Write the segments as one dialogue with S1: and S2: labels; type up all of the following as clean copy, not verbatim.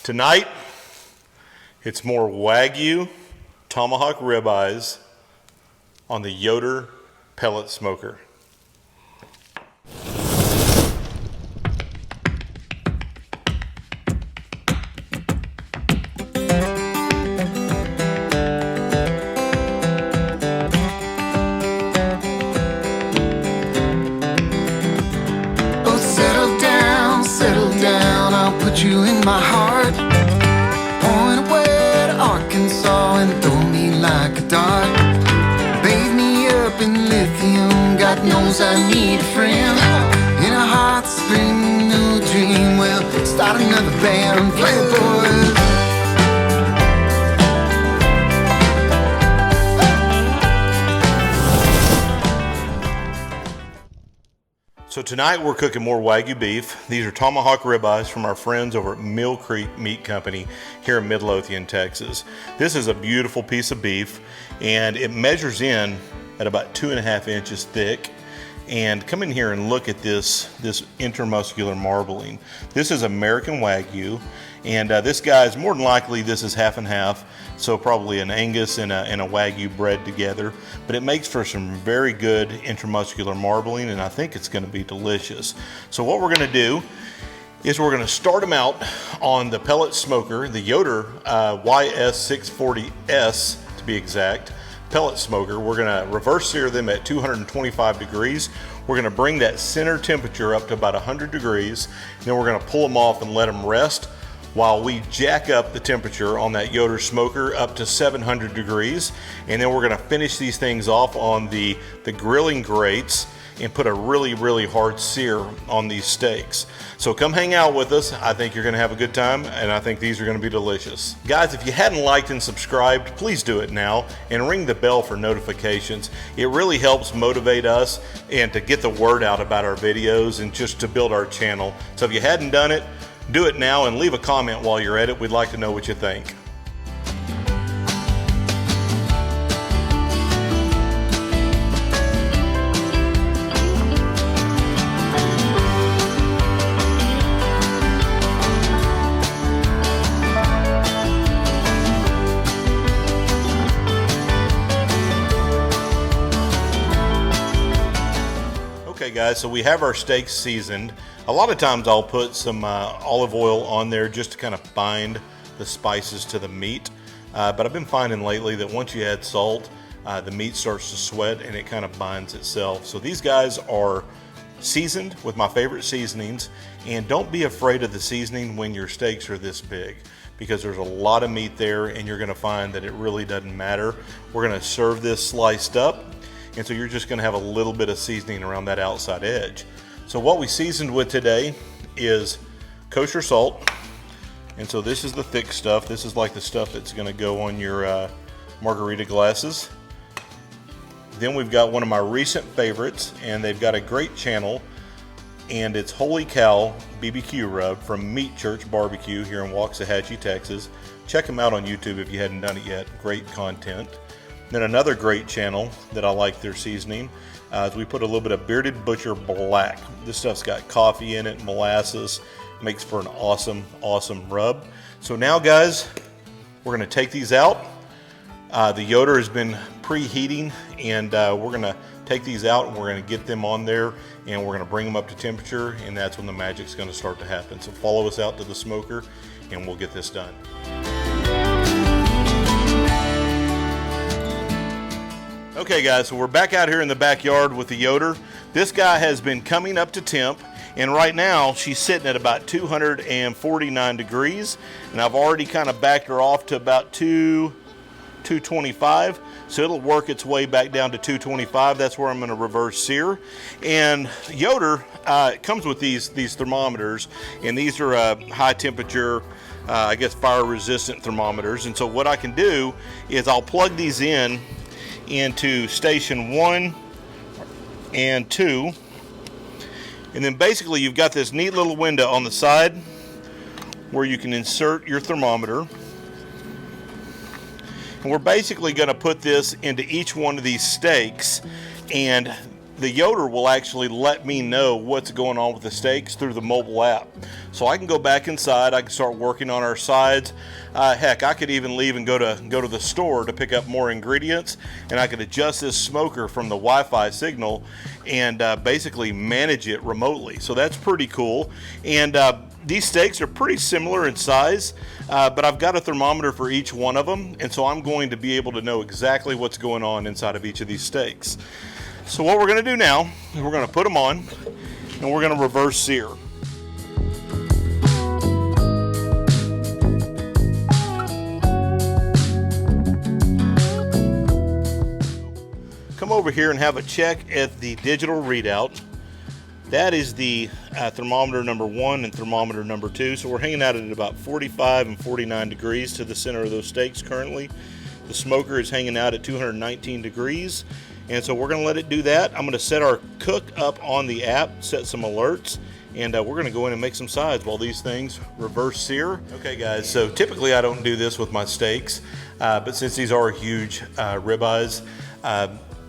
S1: Tonight, it's more Wagyu Tomahawk ribeyes on the Yoder pellet smoker.
S2: You in my heart, point away to Arkansas and throw me like a dart. Bathe me up in lithium, God knows I need a friend. In a hot spring, new dream, well, start another band, play boys.
S1: So tonight we're cooking more Wagyu beef. These are tomahawk ribeyes from our friends over at Mill Creek Meat Company here in Midlothian, Texas. This is a beautiful piece of beef and it measures in at about 2.5 inches thick. And come in here and look at this intermuscular marbling. This is American Wagyu, and this guy's more than likely this is half and half, so probably an Angus and a Wagyu bred together. But it makes for some very good intermuscular marbling, and I think it's going to be delicious. So what we're going to do is we're going to start them out on the pellet smoker, the Yoder YS640S to be exact. Pellet smoker. We're going to reverse sear them at 225 degrees. We're going to bring that center temperature up to about 100 degrees. And then we're going to pull them off and let them rest while we jack up the temperature on that Yoder smoker up to 700 degrees. And then we're going to finish these things off on the grilling grates and put a really hard sear on these steaks. So come hang out with us. I think you're gonna have a good time, and I think these are gonna be delicious. Guys, if you hadn't liked and subscribed, please do it now and ring the bell for notifications. It really helps motivate us and to get the word out about our videos and just to build our channel. So if you hadn't done it, do it now and leave a comment while you're at it. We'd like to know what you think. Okay guys, so we have our steaks seasoned. A lot of times I'll put some olive oil on there just to kind of bind the spices to the meat. But I've been finding lately that once you add salt, the meat starts to sweat and it kind of binds itself. So these guys are seasoned with my favorite seasonings, and don't be afraid of the seasoning when your steaks are this big, because there's a lot of meat there and you're gonna find that it really doesn't matter. We're gonna serve this sliced up, and so you're just gonna have a little bit of seasoning around that outside edge. So what we seasoned with today is kosher salt. And so this is the thick stuff. This is like the stuff that's gonna go on your margarita glasses. Then we've got one of my recent favorites, and they've got a great channel, and it's Holy Cow BBQ Rub from Meat Church Barbecue here in Waxahachie, Texas. Check them out on YouTube if you hadn't done it yet. Great content. Then another great channel that I like their seasoning is we put a little bit of Bearded Butcher Black. This stuff's got coffee in it, molasses, makes for an awesome rub. So now guys, we're gonna take these out. The Yoder has been preheating, and we're gonna take these out and we're gonna get them on there and we're gonna bring them up to temperature, and that's when the magic's gonna start to happen. So follow us out to the smoker and we'll get this done. Okay guys, so we're back out here in the backyard with the Yoder. This guy has been coming up to temp, and right now she's sitting at about 249 degrees, and I've already kind of backed her off to about 225, so it'll work its way back down to 225. That's where I'm going to reverse sear. And Yoder comes with these thermometers, and these are high temperature, I guess fire resistant thermometers. And so what I can do is I'll plug these in into station 1 and 2, and then basically you've got this neat little window on the side where you can insert your thermometer, and we're basically going to put this into each one of these steaks, and the Yoder will actually let me know what's going on with the steaks through the mobile app. So I can go back inside, I can start working on our sides. Heck, I could even leave and go to the store to pick up more ingredients, and I could adjust this smoker from the Wi-Fi signal and basically manage it remotely. So that's pretty cool. And these steaks are pretty similar in size, but I've got a thermometer for each one of them, and so I'm going to be able to know exactly what's going on inside of each of these steaks. So what we're going to do now is we're going to put them on, and we're going to reverse sear. Come over here and have a check at the digital readout. That is the thermometer number 1 and thermometer number 2. So we're hanging out at about 45 and 49 degrees to the center of those steaks currently. The smoker is hanging out at 219 degrees. And so we're going to let it do that. I'm going to set our cook up on the app, set some alerts, and we're going to go in and make some sides while these things reverse sear. Okay guys, so typically I don't do this with my steaks, but since these are huge ribeyes,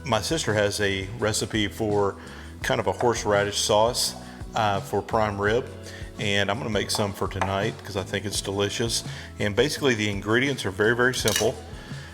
S1: my sister has a recipe for kind of a horseradish sauce for prime rib, and I'm going to make some for tonight because I think it's delicious. And basically the ingredients are very, very simple.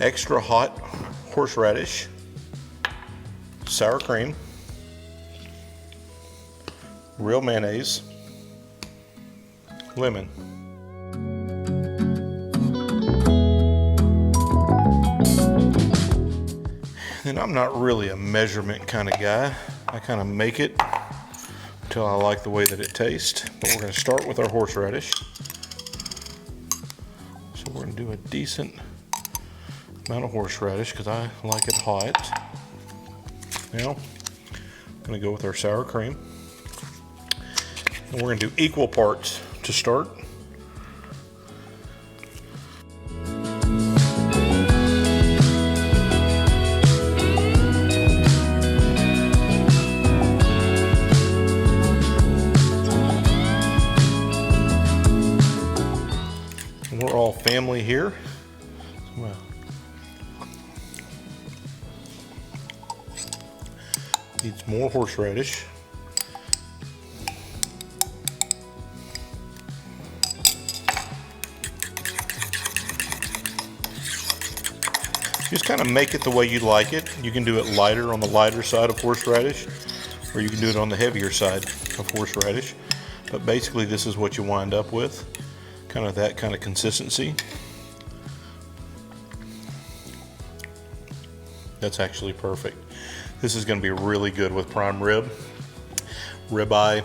S1: Extra hot horseradish, sour cream, real mayonnaise, lemon. And I'm not really a measurement kind of guy. I kind of make it until I like the way that it tastes. But we're going to start with our horseradish. So we're going to do a decent amount of horseradish because I like it hot. Now, I'm going to go with our sour cream. And we're going to do equal parts to start. And we're all family here. Well, needs more horseradish. Just kind of make it the way you like it. You can do it lighter on the lighter side of horseradish, or you can do it on the heavier side of horseradish. But basically this is what you wind up with. Kind of that kind of consistency. That's actually perfect. This is going to be really good with prime rib, ribeye.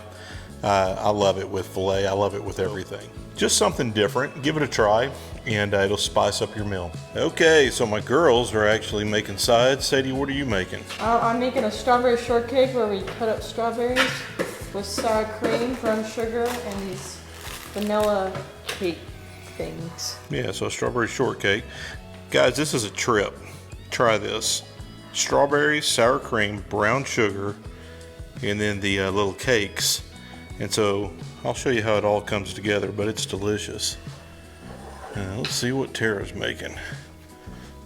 S1: I love it with filet. I love it with everything. Just something different. Give it a try, and it'll spice up your meal. Okay, so my girls are actually making sides. Sadie, what are you making?
S3: I'm making a strawberry shortcake where we cut up strawberries with sour cream, brown sugar, and these vanilla cake things.
S1: Yeah, so strawberry shortcake. Guys, this is a trip. Try this. Strawberries, sour cream, brown sugar, and then the little cakes. And so I'll show you how it all comes together, but it's delicious. Let's see what Tara's making. A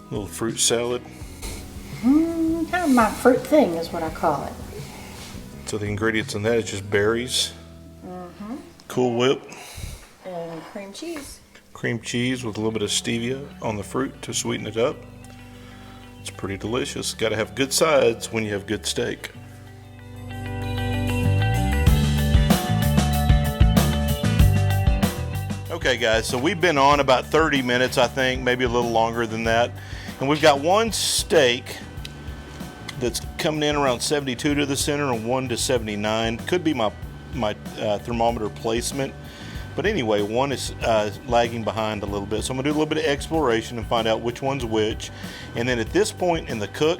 S1: little fruit salad.
S3: Kind of my fruit thing is what I call it.
S1: So the ingredients in that is just berries, Cool Whip,
S3: And cream cheese.
S1: cream cheese with a little bit of stevia on the fruit to sweeten it up. It's pretty delicious. Got to have good sides when you have good steak. Okay guys, so we've been on about 30 minutes, I think, maybe a little longer than that. And we've got one steak that's coming in around 72 to the center and 1 to 79. Could be my thermometer placement. But anyway, one is lagging behind a little bit. So I'm gonna do a little bit of exploration and find out which one's which. And then at this point in the cook,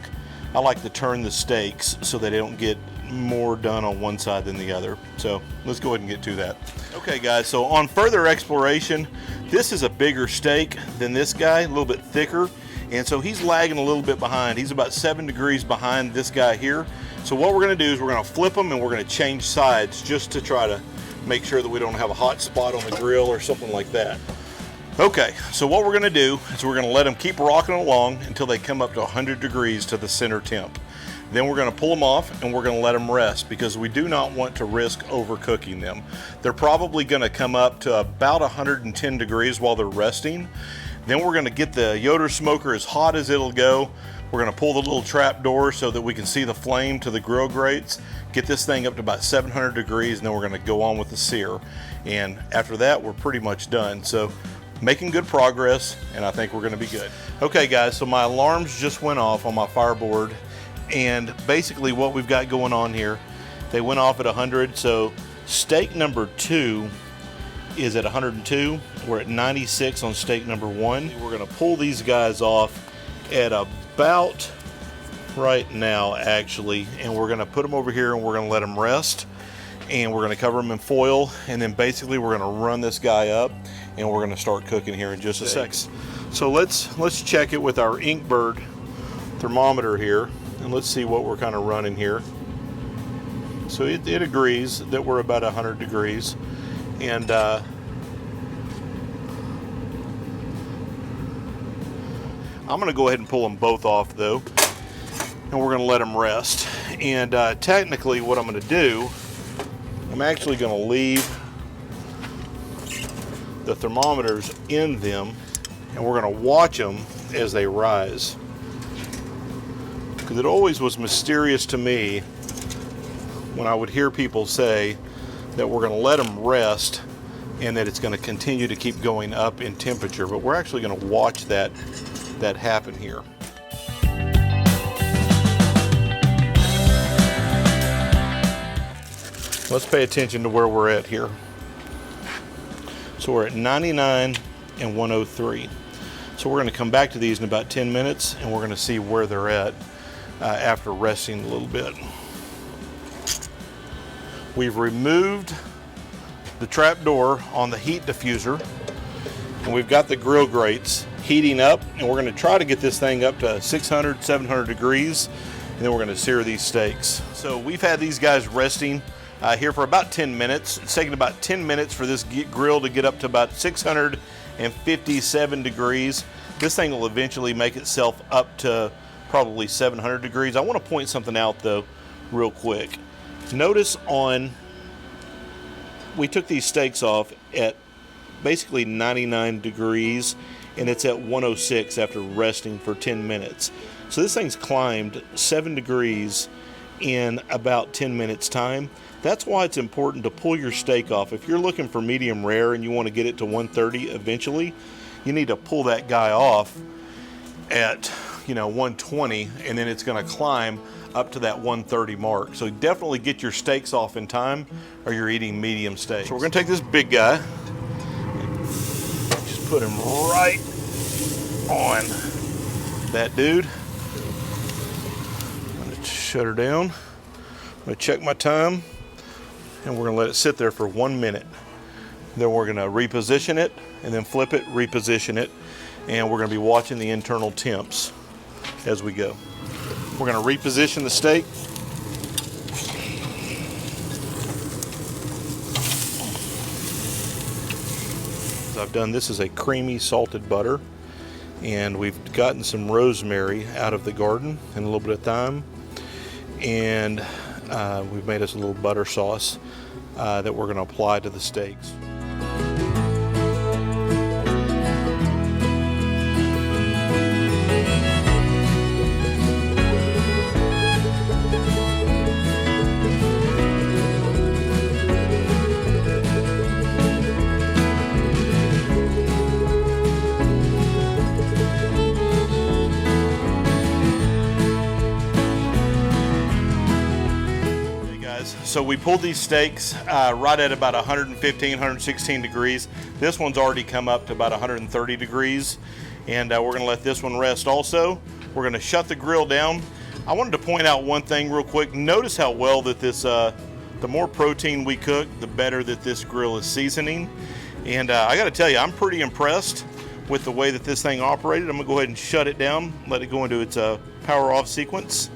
S1: I like to turn the steaks so that they don't get more done on one side than the other. So let's go ahead and get to that. Okay guys, so on further exploration, this is a bigger steak than this guy, a little bit thicker. And so he's lagging a little bit behind. He's about 7 degrees behind this guy here. So what we're gonna do is we're gonna flip them and we're gonna change sides just to try to make sure that we don't have a hot spot on the grill or something like that. Okay, so what we're gonna do is we're gonna let them keep rocking along until they come up to 100 degrees to the center temp. Then we're going to pull them off and we're going to let them rest because we do not want to risk overcooking them. They're probably going to come up to about 110 degrees while they're resting. Then we're going to get the Yoder smoker as hot as it'll go. We're going to pull the little trap door so that we can see the flame to the grill grates, get this thing up to about 700 degrees, and then we're going to go on with the sear. And after that, we're pretty much done. So making good progress, and I think we're going to be good. Okay guys, so my alarms just went off on my fireboard, and basically what we've got going on here, they went off at 100. So steak number 2 is at 102. We're at 96 on steak number 1. We're going to pull these guys off at about right now actually, and we're going to put them over here and we're going to let them rest, and we're going to cover them in foil, and then basically we're going to run this guy up and we're going to start cooking here in just a sec. So let's check it with our Inkbird thermometer here, and let's see what we're kind of running here. So it agrees that we're about 100 degrees, and I'm going to go ahead and pull them both off though, and we're going to let them rest. And technically what I'm going to do, I'm actually going to leave the thermometers in them, and we're going to watch them as they rise, because it always was mysterious to me when I would hear people say that we're going to let them rest and that it's going to continue to keep going up in temperature, but we're actually going to watch that happen here. Let's pay attention to where we're at here. So we're at 99 and 103. So we're going to come back to these in about 10 minutes, and we're going to see where they're at after resting a little bit. We've removed the trap door on the heat diffuser, and we've got the grill grates heating up, and we're going to try to get this thing up to 600, 700 degrees, and then we're going to sear these steaks. So we've had these guys resting here for about 10 minutes. It's taken about 10 minutes for this grill to get up to about 657 degrees. This thing will eventually make itself up to probably 700 degrees. I want to point something out though real quick. Notice we took these steaks off at basically 99 degrees, and it's at 106 after resting for 10 minutes. So this thing's climbed 7 degrees in about 10 minutes time. That's why it's important to pull your steak off. If you're looking for medium rare and you want to get it to 130 eventually, you need to pull that guy off at 120, and then it's going to climb up to that 130 mark. So definitely get your steaks off in time, or you're eating medium steak. So we're going to take this big guy, just put him right on that dude. I'm going to shut her down. I'm going to check my time, and we're going to let it sit there for 1 minute. Then we're going to reposition it, and then flip it, reposition it, and we're going to be watching the internal temps as we go. We're going to reposition the steak. As I've done, this is a creamy salted butter, and we've gotten some rosemary out of the garden and a little bit of thyme, and we've made us a little butter sauce that we're going to apply to the steaks. So we pulled these steaks right at about 115, 116 degrees. This one's already come up to about 130 degrees, and we're going to let this one rest also. We're going to shut the grill down. I wanted to point out one thing real quick. Notice how well that this, the more protein we cook, the better that this grill is seasoning. And I got to tell you, I'm pretty impressed with the way that this thing operated. I'm going to go ahead and shut it down, let it go into its power off sequence.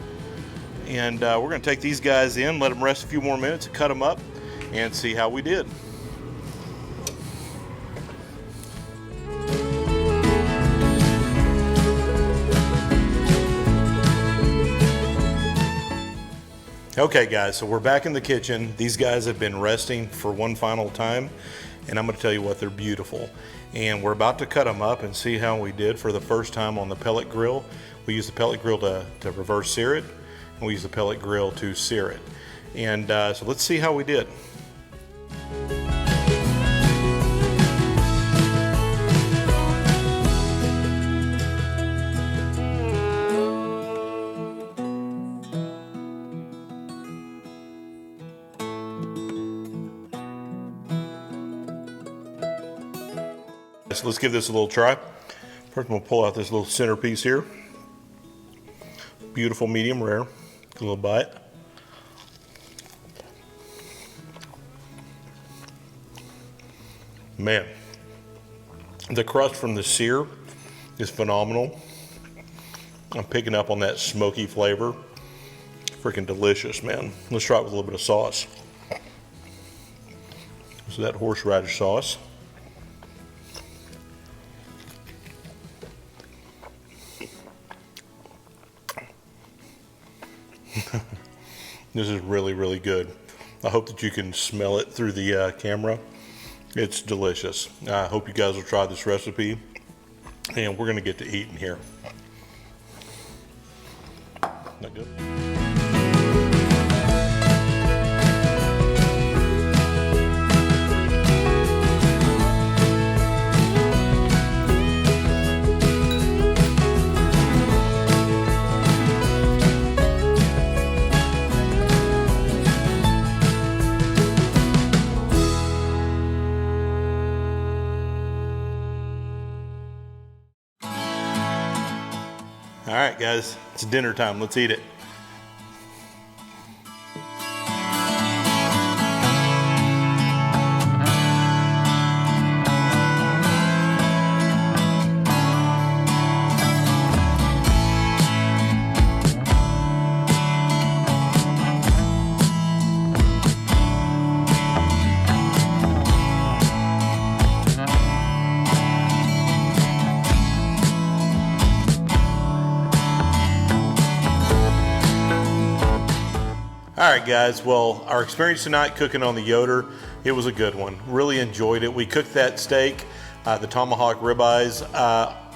S1: And we're going to take these guys in, let them rest a few more minutes, cut them up, and see how we did. Okay guys, so we're back in the kitchen. These guys have been resting for one final time, and I'm gonna tell you what, they're beautiful. And we're about to cut them up and see how we did for the first time on the pellet grill. We use the pellet grill to reverse sear it, and we use the pellet grill to sear it. And so let's see how we did. So let's give this a little try. First, I'm gonna pull out this little centerpiece here. Beautiful medium rare. A little bite. Man, the crust from the sear is phenomenal. I'm picking up on that smoky flavor. Freaking delicious, man. Let's try it with a little bit of sauce. So that horseradish sauce. This is really, really good. I hope that you can smell it through the camera. It's delicious. I hope you guys will try this recipe, and we're gonna get to eating here. Not good? All right, guys, it's dinner time. Let's eat it. All right, guys, well, our experience tonight cooking on the Yoder, it was a good one. Really enjoyed it. We cooked that steak, the tomahawk ribeyes,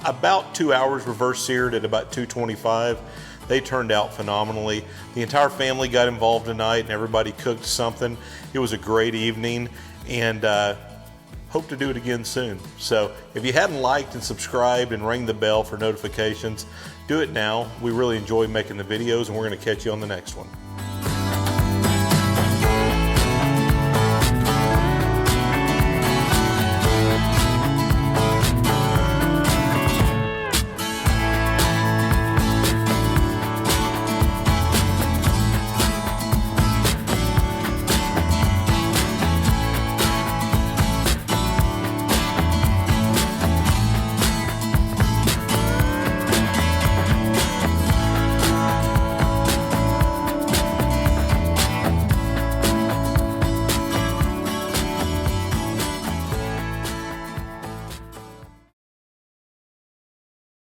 S1: about 2 hours reverse seared at about 225. They turned out phenomenally. The entire family got involved tonight and everybody cooked something. It was a great evening, and hope to do it again soon. So if you hadn't liked and subscribed and ring the bell for notifications, do it now. We really enjoy making the videos, and we're gonna catch you on the next one.